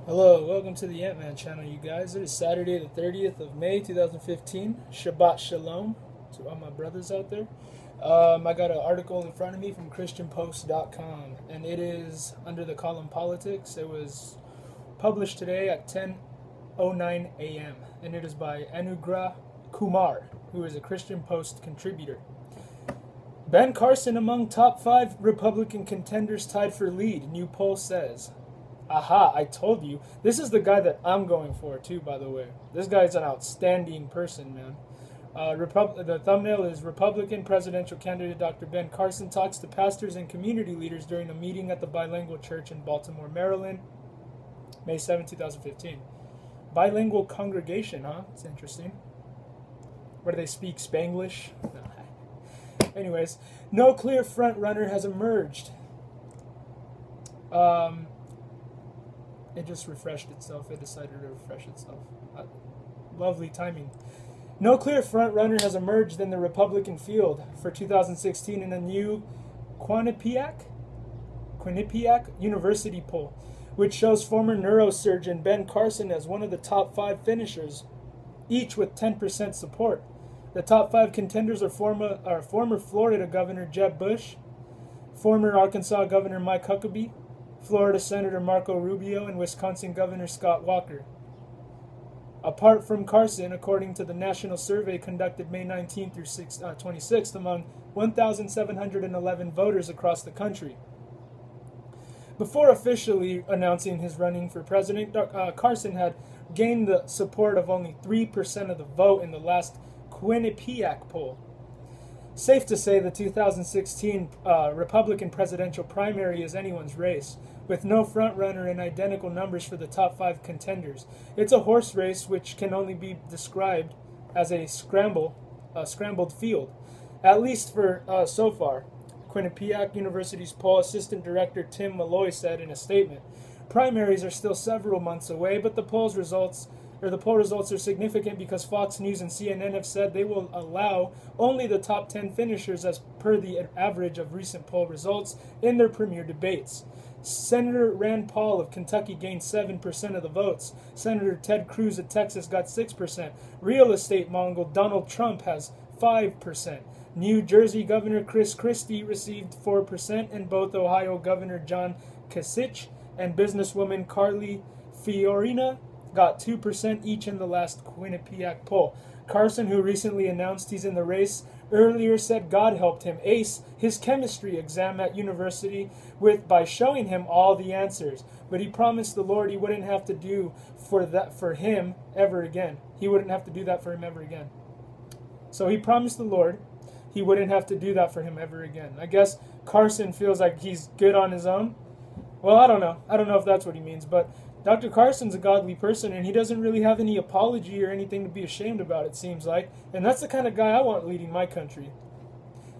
Hello, welcome to the Ant-Man channel, you guys. It is Saturday the 30th of May, 2015. Shabbat Shalom to all my brothers out there. I got an article in front of me from ChristianPost.com, and it is under the column Politics. It was published today at 10:09 a.m., and it is by Anugrah Kumar, who is a Christian Post contributor. Ben Carson among top 5 Republican contenders tied for lead, new poll says. Aha, I told you. This is the guy that I'm going for, too, by the way. This guy's an outstanding person, man. The thumbnail is Republican presidential candidate Dr. Ben Carson talks to pastors and community leaders during a meeting at the Bilingual Church in Baltimore, Maryland, May 7, 2015. Bilingual congregation, huh? It's interesting. Where do they speak Spanglish? No. Anyways, no clear front runner has emerged. It just refreshed itself. It decided to refresh itself. Lovely timing. No clear front runner has emerged in the Republican field for 2016 in a new Quinnipiac University poll, which shows former neurosurgeon Ben Carson as one of the top 5 finishers, each with 10% support. The top 5 contenders are former Florida Governor Jeb Bush, former Arkansas Governor Mike Huckabee, Florida Senator Marco Rubio, and Wisconsin Governor Scott Walker. Apart from Carson, according to the national survey conducted May 19 through 26th among 1,711 voters across the country. Before officially announcing his running for president, Carson had gained the support of only 3% of the vote in the last Quinnipiac poll. Safe to say the 2016 Republican presidential primary is anyone's race, with no frontrunner and identical numbers for the top 5 contenders. It's a horse race which can only be described as a scrambled field, at least for so far. Quinnipiac University's poll assistant director Tim Malloy said in a statement, "Primaries are still several months away, but the poll results are significant because Fox News and CNN have said they will allow only the top 10 finishers as per the average of recent poll results in their premier debates. Senator Rand Paul of Kentucky gained 7% of the votes. Senator Ted Cruz of Texas got 6%. Real estate mogul Donald Trump has 5%. New Jersey Governor Chris Christie received 4%, and both Ohio Governor John Kasich and businesswoman Carly Fiorina got 2% each in the last Quinnipiac poll. Carson, who recently announced he's in the race, earlier said God helped him ace his chemistry exam at university by showing him all the answers. But he promised the Lord he wouldn't have to do for him ever again. He wouldn't have to do that for him ever again. So he promised the Lord he wouldn't have to do that for him ever again. I guess Carson feels like he's good on his own. Well, I don't know. I don't know if that's what he means, but Dr. Carson's a godly person, and he doesn't really have any apology or anything to be ashamed about, it seems like. And that's the kind of guy I want leading my country.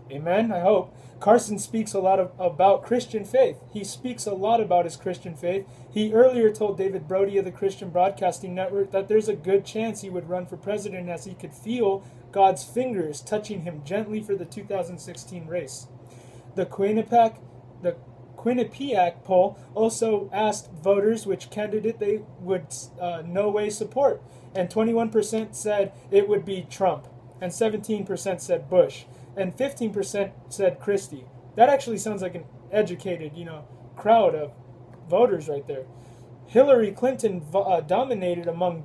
Amen, I hope. Carson speaks a lot about Christian faith. He speaks a lot about his Christian faith. He earlier told David Brody of the Christian Broadcasting Network that there's a good chance he would run for president as he could feel God's fingers touching him gently for the 2016 race. The Quinnipiac poll also asked voters which candidate they would no way support, and 21% said it would be Trump, and 17% said Bush, and 15% said Christie. That actually sounds like an educated, crowd of voters right there. Hillary Clinton dominated among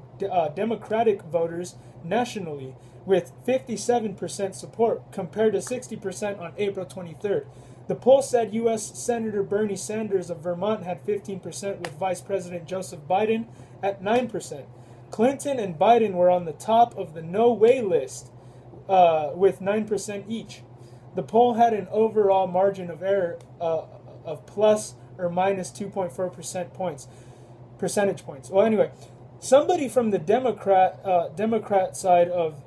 Democratic voters nationally with 57% support compared to 60% on April 23rd. The poll said U.S. Senator Bernie Sanders of Vermont had 15% with Vice President Joseph Biden at 9%. Clinton and Biden were on the top of the no-way list with 9% each. The poll had an overall margin of error of plus or minus 2.4 percentage points. Well, anyway, somebody from the Democrat side of,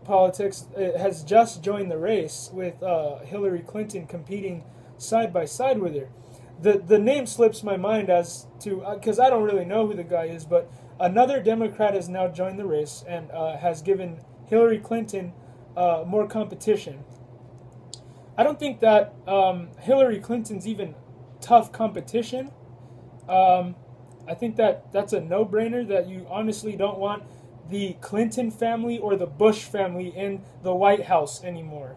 politics has just joined the race with Hillary Clinton competing side by side with her. The name slips my mind as to, because I don't really know who the guy is, but another Democrat has now joined the race and has given Hillary Clinton more competition. I don't think that Hillary Clinton's even tough competition. I think that that's a no-brainer, that you honestly don't want the Clinton family or the Bush family in the White House anymore.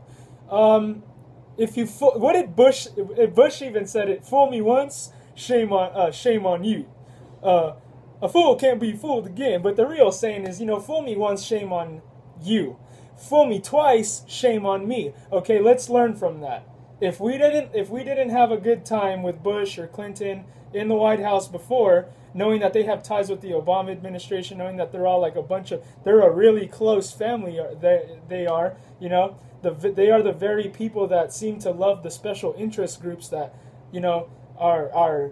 If you what did Bush? Bush even said it. Fool me once, shame on you. A fool can't be fooled again. But the real saying is, fool me once, shame on you. Fool me twice, shame on me. Okay, let's learn from that. If we didn't have a good time with Bush or Clinton in the White House before, knowing that they have ties with the Obama administration, knowing that they're all like they're a really close family. They are, they are the very people that seem to love the special interest groups that, are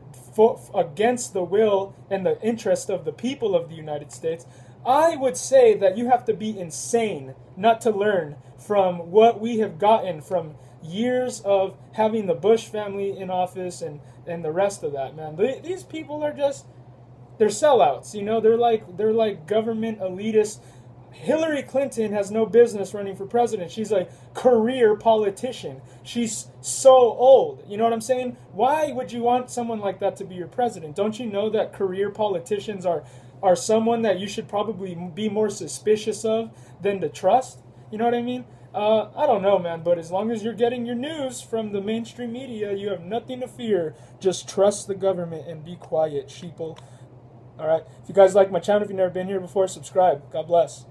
against the will and the interest of the people of the United States. I would say that you have to be insane not to learn from what we have gotten from years of having the Bush family in office and the rest of that, man. These people are they're sellouts, they're like government elitists. Hillary Clinton has no business running for president. She's a career politician. She's so old. You know what I'm saying? Why would you want someone like that to be your president? Don't you know that career politicians are someone that you should probably be more suspicious of than to trust? You know what I mean? I don't know, man, but as long as you're getting your news from the mainstream media, you have nothing to fear. Just trust the government and be quiet, sheeple. All right. If you guys like my channel, if you've never been here before, subscribe. God bless.